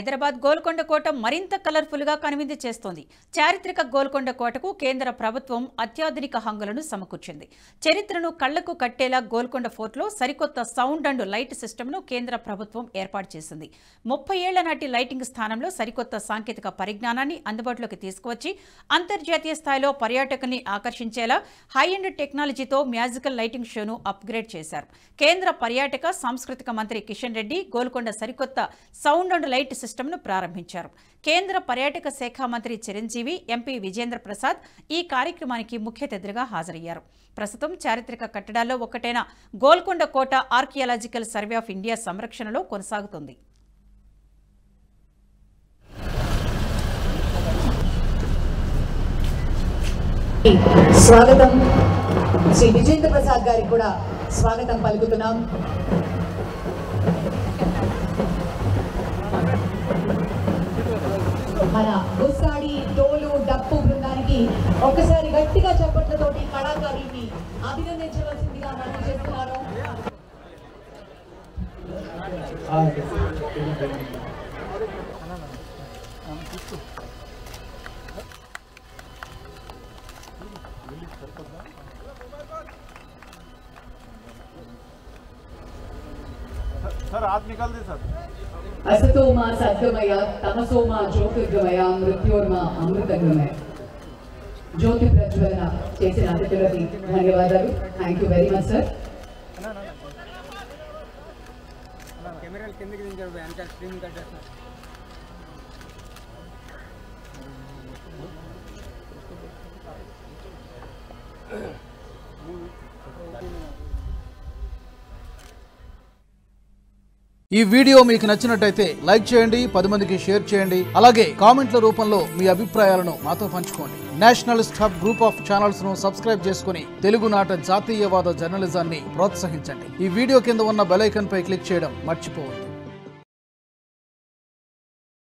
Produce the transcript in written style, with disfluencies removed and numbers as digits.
హైదరాబాద్ గోల్కొండ కోట మరింత కలర్ఫుల్ గా కనువిందు చేస్తోంది. చారిత్రక గోల్కొండ కోటకు కేంద్ర ప్రభుత్వం అత్యాధునిక హంగులను సమకూర్చింది. చరిత్రను కళ్లకు కట్టేలా గోల్కొండ ఫోర్ట్లో సరికొత్త సౌండ్ అండ్ లైట్ సిస్టమ్ను కేంద్ర ప్రభుత్వం ఏర్పాటు చేసింది. 30 ఏళ్ల నాటి లైటింగ్ స్థానంలో సరికొత్త సాంకేతిక పరిజ్ఞానాన్ని అందుబాటులోకి తీసుకువచ్చి అంతర్జాతీయ స్థాయిలో పర్యాటకుల్ని ఆకర్షించేలా హై ఎండ్ టెక్నాలజీతో మ్యాజికల్ లైటింగ్ షోను అప్గ్రేడ్ చేశారు. కేంద్ర పర్యాటక సాంస్కృతిక మంత్రి కిషన్ రెడ్డి గోల్కొండ సరికొత్త సౌండ్ అండ్ లైట్ సిస్టమ్ను ప్రారంభించారు. కేంద్ర పర్యాటక శాఖ మంత్రి చిరంజీవి, ఎంపీ విజేంద్ర ప్రసాద్ ఈ కార్యక్రమానికి ముఖ్య అతిథులుగా హాజరయ్యారు. ప్రస్తుతం చారిత్రక కట్టడాల్లో ఒకటైన గోల్కొండ కోట ఆర్కియాలజికల్ సర్వే ఆఫ్ ఇండియా సంరక్షణలో కొనసాగుతుంది. స్వాగతం శ్రీ విజేంద్ర ప్రసాద్ గారికి కూడా స్వాగతం పలుకుతున్నాం. మన గుస్సాడి డోలు డప్పు బృందానికి ఒకసారి గట్టిగా చప్పట్లతోటి కళాకారుల్ని అభినందించవలసిందిగా మనం చేస్తున్నారు. सर हाथ निकाल दे सर. असतो मा सद्गमय तमसो मा ज्योतिर्गमय मृत्योर्मा अमृतगमय. ज्योति प्रज्वलन చేసిన అతిథులకి ధన్యవాదాలు. Thank you very much sir. కెమెరాలు కిందకి దించారు, వెనకాల స్క్రీన్ కట్టేస్తారు. ఈ వీడియో మీకు నచ్చినట్టయితే లైక్ చేయండి, 10 మందికి షేర్ చేయండి. అలాగే కామెంట్ల రూపంలో మీ అభిప్రాయాలను మాతో పంచుకోండి. Nationalist hub group of channels ను సబ్స్క్రైబ్ చేసుకుని తెలుగునాట జాతీయవాద జర్నలిజాన్ని ప్రోత్సహించండి. ఈ వీడియో కింద ఉన్న బెల్ ఐకాన్ పై క్లిక్ చేయడం మర్చిపోవద్దు.